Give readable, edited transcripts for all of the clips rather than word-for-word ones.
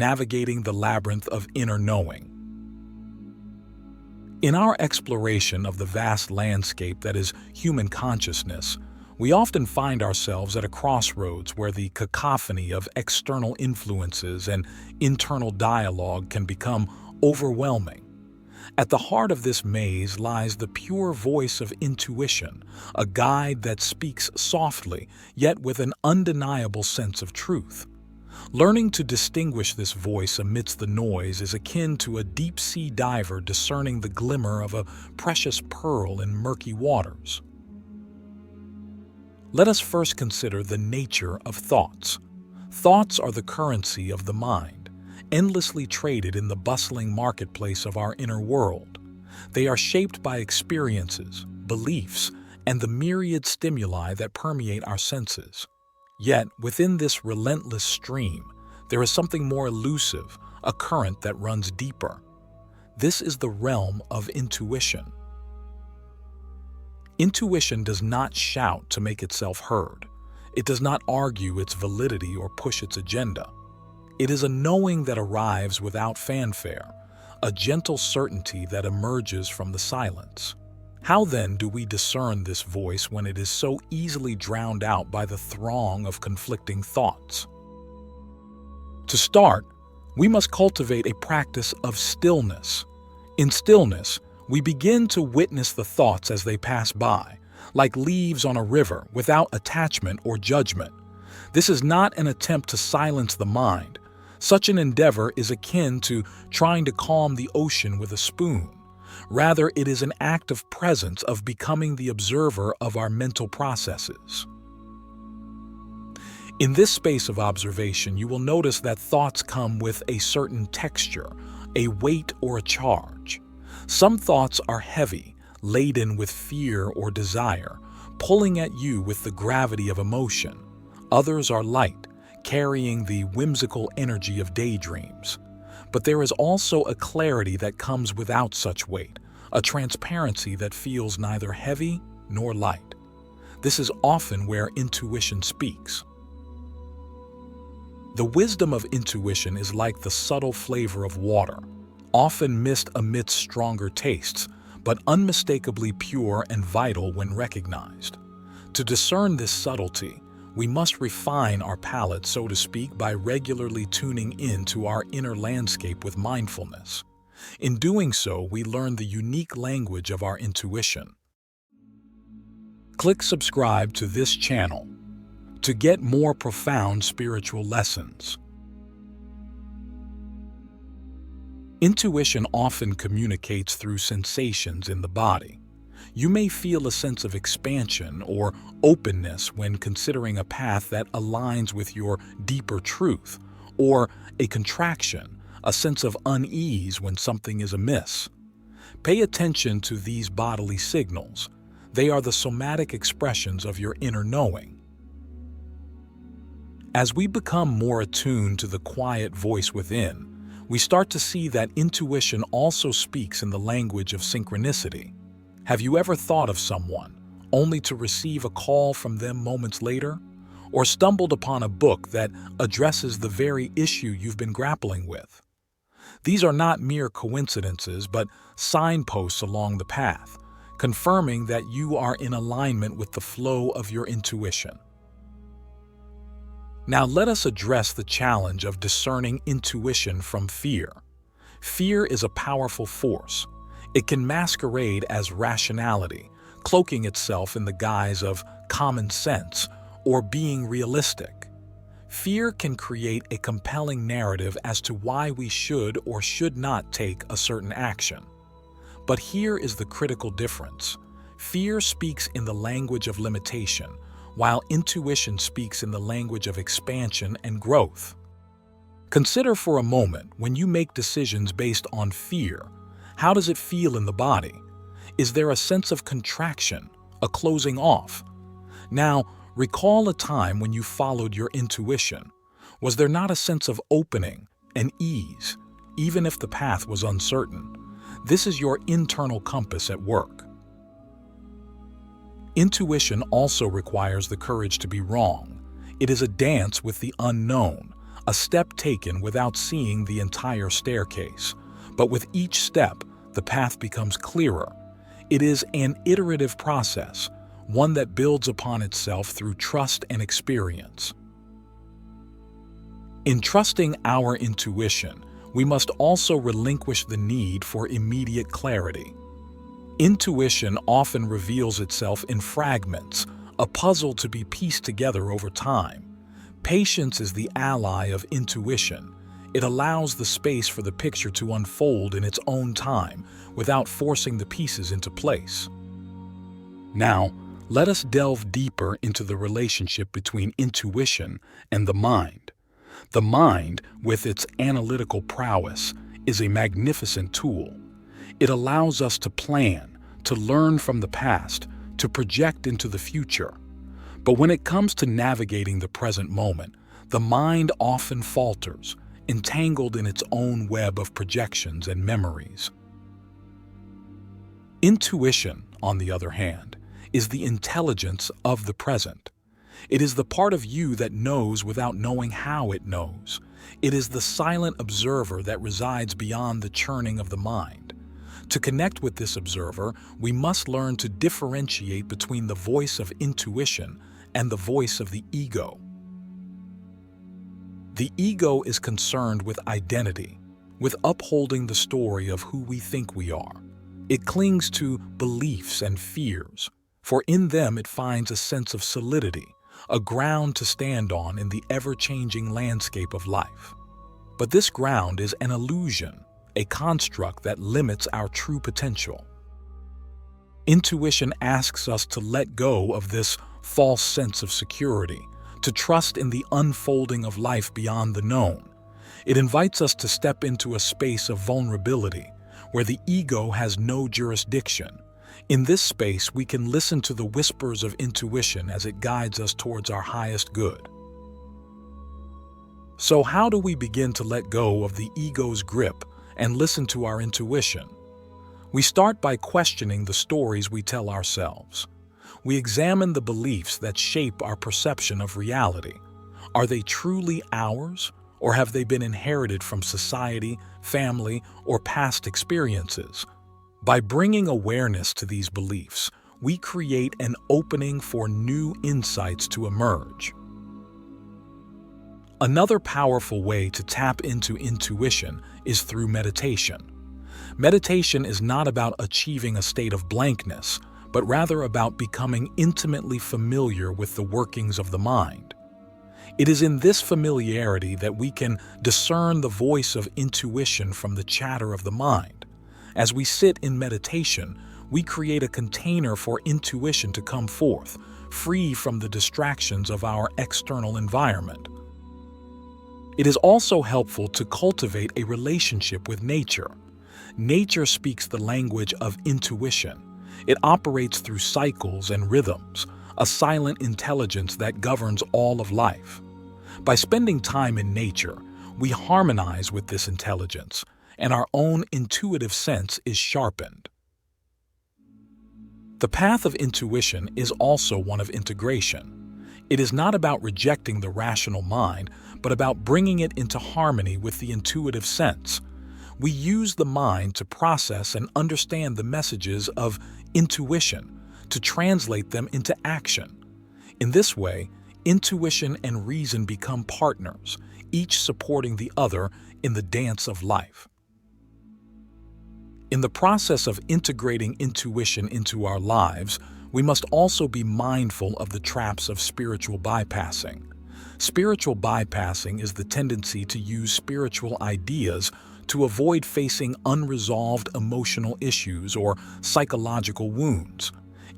navigating the labyrinth of inner knowing. In our exploration of the vast landscape that is human consciousness, we often find ourselves at a crossroads where the cacophony of external influences and internal dialogue can become overwhelming. At the heart of this maze lies the pure voice of intuition, a guide that speaks softly, yet with an undeniable sense of truth. Learning to distinguish this voice amidst the noise is akin to a deep-sea diver discerning the glimmer of a precious pearl in murky waters. Let us first consider the nature of thoughts. Thoughts are the currency of the mind, endlessly traded in the bustling marketplace of our inner world. They are shaped by experiences, beliefs, and the myriad stimuli that permeate our senses. Yet, within this relentless stream, there is something more elusive, a current that runs deeper. This is the realm of intuition. Intuition does not shout to make itself heard. It does not argue its validity or push its agenda. It is a knowing that arrives without fanfare, a gentle certainty that emerges from the silence. How then do we discern this voice when it is so easily drowned out by the throng of conflicting thoughts? To start, we must cultivate a practice of stillness. In stillness, we begin to witness the thoughts as they pass by, like leaves on a river, without attachment or judgment. This is not an attempt to silence the mind. Such an endeavor is akin to trying to calm the ocean with a spoon. Rather, it is an act of presence, of becoming the observer of our mental processes. In this space of observation, you will notice that thoughts come with a certain texture, a weight or a charge. Some thoughts are heavy, laden with fear or desire, pulling at you with the gravity of emotion. Others are light, carrying the whimsical energy of daydreams. But there is also a clarity that comes without such weight, a transparency that feels neither heavy nor light. This is often where intuition speaks. The wisdom of intuition is like the subtle flavor of water, often missed amidst stronger tastes, but unmistakably pure and vital when recognized. To discern this subtlety, we must refine our palate, so to speak, by regularly tuning into our inner landscape with mindfulness. In doing so, we learn the unique language of our intuition. Click subscribe to this channel to get more profound spiritual lessons. Intuition often communicates through sensations in the body. You may feel a sense of expansion or openness when considering a path that aligns with your deeper truth, or a contraction, a sense of unease when something is amiss. Pay attention to these bodily signals. They are the somatic expressions of your inner knowing. As we become more attuned to the quiet voice within, we start to see that intuition also speaks in the language of synchronicity. Have you ever thought of someone, only to receive a call from them moments later? Or stumbled upon a book that addresses the very issue you've been grappling with? These are not mere coincidences, but signposts along the path, confirming that you are in alignment with the flow of your intuition. Now let us address the challenge of discerning intuition from fear. Fear is a powerful force. It can masquerade as rationality, cloaking itself in the guise of common sense or being realistic. Fear can create a compelling narrative as to why we should or should not take a certain action. But here is the critical difference. Fear speaks in the language of limitation, while intuition speaks in the language of expansion and growth. Consider for a moment, when you make decisions based on fear, how does it feel in the body? Is there a sense of contraction, a closing off? Now, recall a time when you followed your intuition. Was there not a sense of opening and ease, even if the path was uncertain? This is your internal compass at work. Intuition also requires the courage to be wrong. It is a dance with the unknown, a step taken without seeing the entire staircase. But with each step, the path becomes clearer. It is an iterative process, one that builds upon itself through trust and experience. In trusting our intuition, we must also relinquish the need for immediate clarity. Intuition often reveals itself in fragments, a puzzle to be pieced together over time. Patience is the ally of intuition. It allows the space for the picture to unfold in its own time without forcing the pieces into place. Now, let us delve deeper into the relationship between intuition and the mind. The mind, with its analytical prowess, is a magnificent tool. It allows us to plan, to learn from the past, to project into the future. But when it comes to navigating the present moment, the mind often falters, entangled in its own web of projections and memories. Intuition, on the other hand, is the intelligence of the present. It is the part of you that knows without knowing how it knows. It is the silent observer that resides beyond the churning of the mind. To connect with this observer, we must learn to differentiate between the voice of intuition and the voice of the ego. The ego is concerned with identity, with upholding the story of who we think we are. It clings to beliefs and fears, for in them it finds a sense of solidity, a ground to stand on in the ever-changing landscape of life. But this ground is an illusion, a construct that limits our true potential. Intuition asks us to let go of this false sense of security, to trust in the unfolding of life beyond the known. It invites us to step into a space of vulnerability, where the ego has no jurisdiction. In this space, we can listen to the whispers of intuition as it guides us towards our highest good. So how do we begin to let go of the ego's grip and listen to our intuition? We start by questioning the stories we tell ourselves. We examine the beliefs that shape our perception of reality. Are they truly ours, or have they been inherited from society, family, or past experiences? By bringing awareness to these beliefs, we create an opening for new insights to emerge. Another powerful way to tap into intuition is through meditation. Meditation is not about achieving a state of blankness, but rather about becoming intimately familiar with the workings of the mind. It is in this familiarity that we can discern the voice of intuition from the chatter of the mind. As we sit in meditation, we create a container for intuition to come forth, free from the distractions of our external environment. It is also helpful to cultivate a relationship with nature. Nature speaks the language of intuition. It operates through cycles and rhythms, a silent intelligence that governs all of life. By spending time in nature, we harmonize with this intelligence, and our own intuitive sense is sharpened. The path of intuition is also one of integration. It is not about rejecting the rational mind, but about bringing it into harmony with the intuitive sense. We use the mind to process and understand the messages of intuition, to translate them into action. In this way, intuition and reason become partners, each supporting the other in the dance of life. In the process of integrating intuition into our lives, we must also be mindful of the traps of spiritual bypassing. Spiritual bypassing is the tendency to use spiritual ideas to avoid facing unresolved emotional issues or psychological wounds.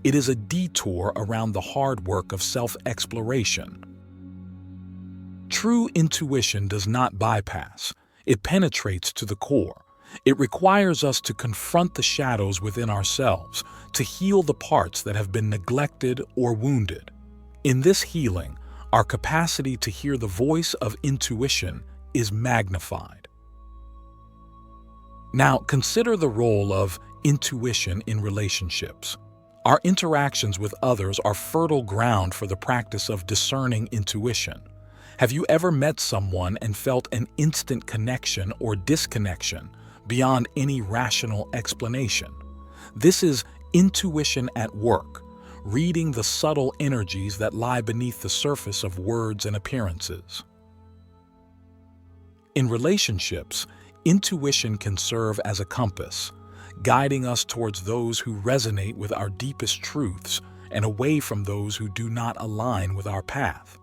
It is a detour around the hard work of self-exploration. True intuition does not bypass. It penetrates to the core. It requires us to confront the shadows within ourselves, to heal the parts that have been neglected or wounded. In this healing, our capacity to hear the voice of intuition is magnified. Now, consider the role of intuition in relationships. Our interactions with others are fertile ground for the practice of discerning intuition. Have you ever met someone and felt an instant connection or disconnection beyond any rational explanation? This is intuition at work, reading the subtle energies that lie beneath the surface of words and appearances. In relationships, intuition can serve as a compass, guiding us towards those who resonate with our deepest truths and away from those who do not align with our path.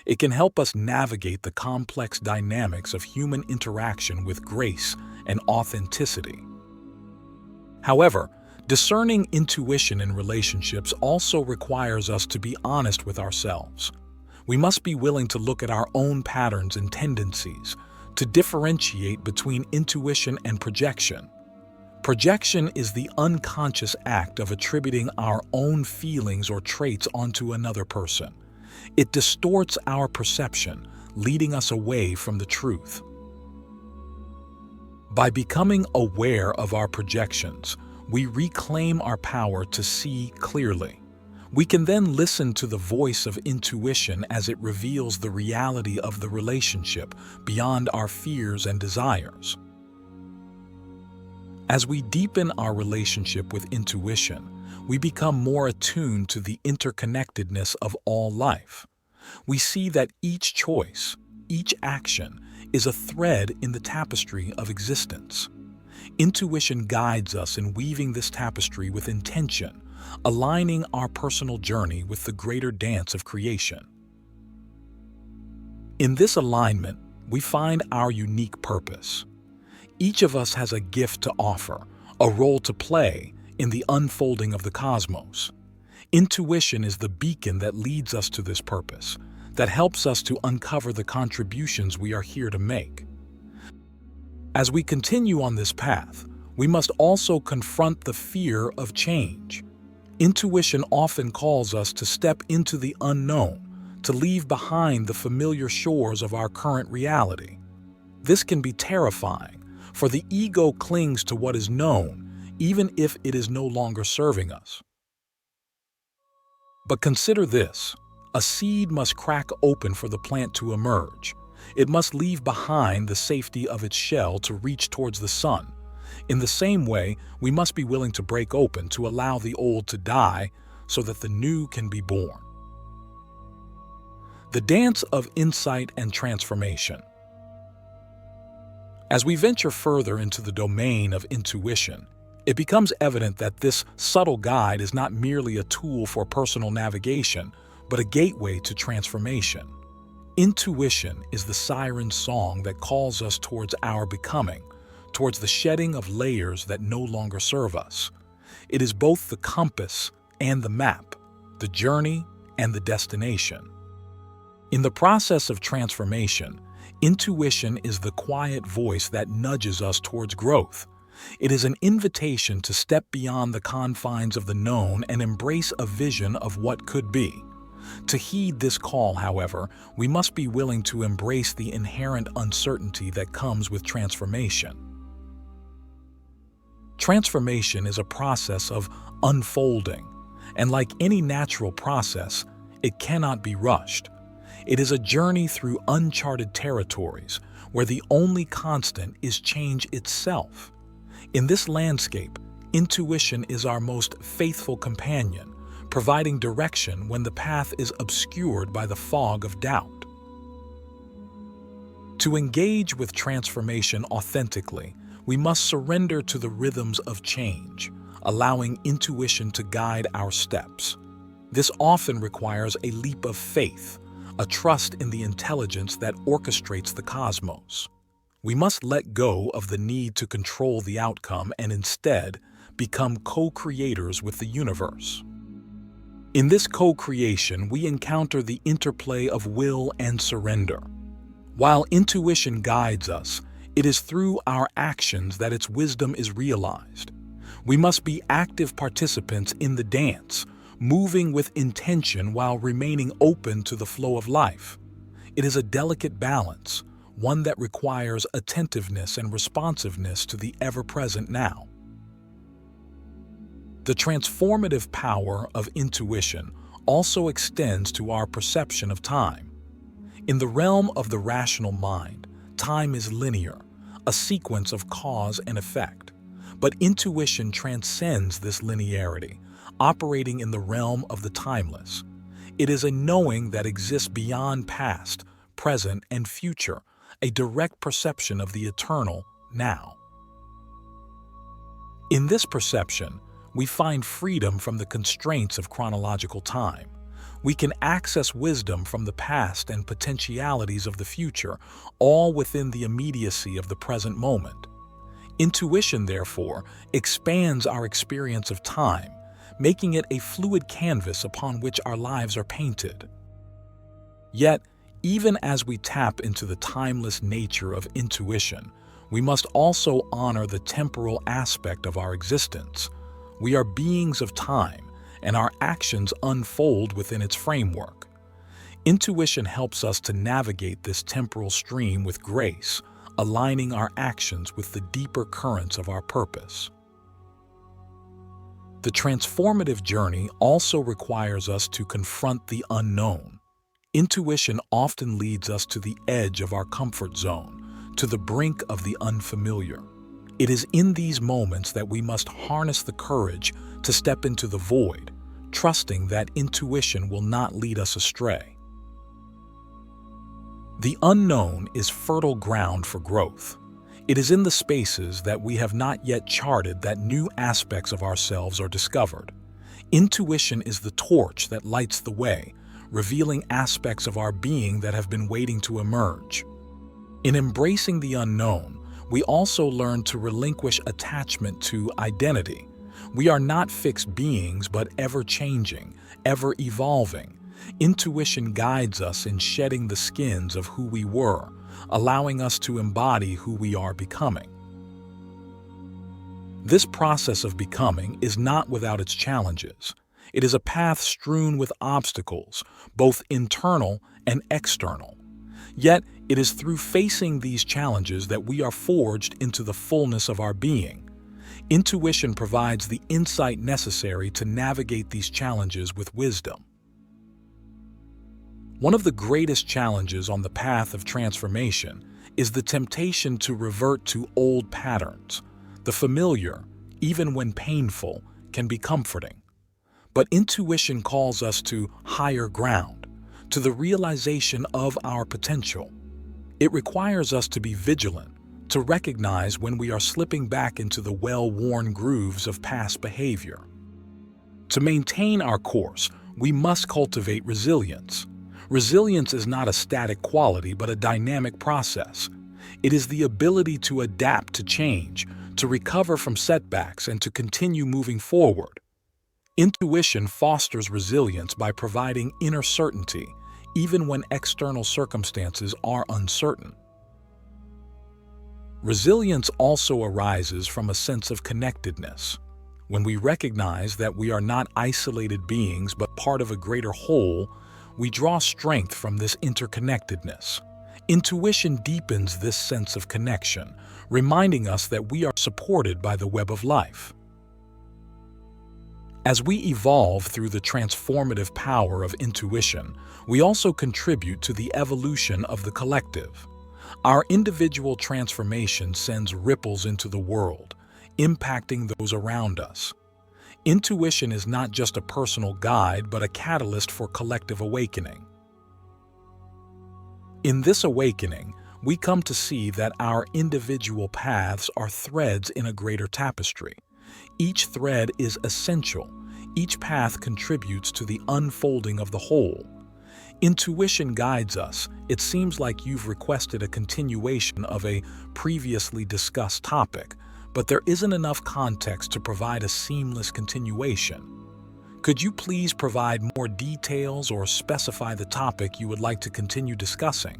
It can help us navigate the complex dynamics of human interaction with grace and authenticity. However, discerning intuition in relationships also requires us to be honest with ourselves. We must be willing to look at our own patterns and tendencies, to differentiate between intuition and projection. Projection is the unconscious act of attributing our own feelings or traits onto another person. It distorts our perception, leading us away from the truth. By becoming aware of our projections, we reclaim our power to see clearly. We can then listen to the voice of intuition as it reveals the reality of the relationship beyond our fears and desires. As we deepen our relationship with intuition, we become more attuned to the interconnectedness of all life. We see that each choice, each action, is a thread in the tapestry of existence. Intuition guides us in weaving this tapestry with intention, aligning our personal journey with the greater dance of creation. In this alignment, we find our unique purpose. Each of us has a gift to offer, a role to play in the unfolding of the cosmos. Intuition is the beacon that leads us to this purpose, that helps us to uncover the contributions we are here to make. As we continue on this path, we must also confront the fear of change. Intuition often calls us to step into the unknown, to leave behind the familiar shores of our current reality. This can be terrifying, for the ego clings to what is known, even if it is no longer serving us. But consider this: a seed must crack open for the plant to emerge. It must leave behind the safety of its shell to reach towards the sun. In the same way, we must be willing to break open to allow the old to die so that the new can be born. The dance of insight and transformation. As we venture further into the domain of intuition, it becomes evident that this subtle guide is not merely a tool for personal navigation, but a gateway to transformation. Intuition is the siren song that calls us towards our becoming, towards the shedding of layers that no longer serve us. It is both the compass and the map, the journey and the destination. In the process of transformation, intuition is the quiet voice that nudges us towards growth. It is an invitation to step beyond the confines of the known and embrace a vision of what could be. To heed this call, however, we must be willing to embrace the inherent uncertainty that comes with transformation. Transformation is a process of unfolding, and like any natural process, it cannot be rushed. It is a journey through uncharted territories where the only constant is change itself. In this landscape, intuition is our most faithful companion, providing direction when the path is obscured by the fog of doubt. To engage with transformation authentically, we must surrender to the rhythms of change, allowing intuition to guide our steps. This often requires a leap of faith, a trust in the intelligence that orchestrates the cosmos. We must let go of the need to control the outcome and instead become co-creators with the universe. In this co-creation, we encounter the interplay of will and surrender. While intuition guides us, it is through our actions that its wisdom is realized. We must be active participants in the dance, moving with intention while remaining open to the flow of life. It is a delicate balance, one that requires attentiveness and responsiveness to the ever-present now. The transformative power of intuition also extends to our perception of time. In the realm of the rational mind, time is linear, a sequence of cause and effect. But intuition transcends this linearity, operating in the realm of the timeless. It is a knowing that exists beyond past, present, and future, a direct perception of the eternal now. In this perception, we find freedom from the constraints of chronological time. We can access wisdom from the past and potentialities of the future, all within the immediacy of the present moment. Intuition, therefore, expands our experience of time, making it a fluid canvas upon which our lives are painted. Yet, even as we tap into the timeless nature of intuition, we must also honor the temporal aspect of our existence. We are beings of time, and our actions unfold within its framework. Intuition helps us to navigate this temporal stream with grace, aligning our actions with the deeper currents of our purpose. The transformative journey also requires us to confront the unknown. Intuition often leads us to the edge of our comfort zone, to the brink of the unfamiliar. It is in these moments that we must harness the courage to step into the void, trusting that intuition will not lead us astray. The unknown is fertile ground for growth. It is in the spaces that we have not yet charted that new aspects of ourselves are discovered. Intuition is the torch that lights the way, revealing aspects of our being that have been waiting to emerge. In embracing the unknown, we also learn to relinquish attachment to identity. We are not fixed beings, but ever-changing, ever-evolving. Intuition guides us in shedding the skins of who we were, allowing us to embody who we are becoming. This process of becoming is not without its challenges. It is a path strewn with obstacles, both internal and external. Yet, it is through facing these challenges that we are forged into the fullness of our being. Intuition provides the insight necessary to navigate these challenges with wisdom. One of the greatest challenges on the path of transformation is the temptation to revert to old patterns. The familiar, even when painful, can be comforting. But intuition calls us to higher ground, to the realization of our potential. It requires us to be vigilant, to recognize when we are slipping back into the well-worn grooves of past behavior. To maintain our course, we must cultivate resilience. Resilience is not a static quality, but a dynamic process. It is the ability to adapt to change, to recover from setbacks, and to continue moving forward. Intuition fosters resilience by providing inner certainty, even when external circumstances are uncertain. Resilience also arises from a sense of connectedness. When we recognize that we are not isolated beings but part of a greater whole, we draw strength from this interconnectedness. Intuition deepens this sense of connection, reminding us that we are supported by the web of life. As we evolve through the transformative power of intuition, we also contribute to the evolution of the collective. Our individual transformation sends ripples into the world, impacting those around us. Intuition is not just a personal guide, but a catalyst for collective awakening. In this awakening, we come to see that our individual paths are threads in a greater tapestry. Each thread is essential. Each path contributes to the unfolding of the whole. Intuition guides us. It seems like you've requested a continuation of a previously discussed topic, but there isn't enough context to provide a seamless continuation. Could you please provide more details or specify the topic you would like to continue discussing?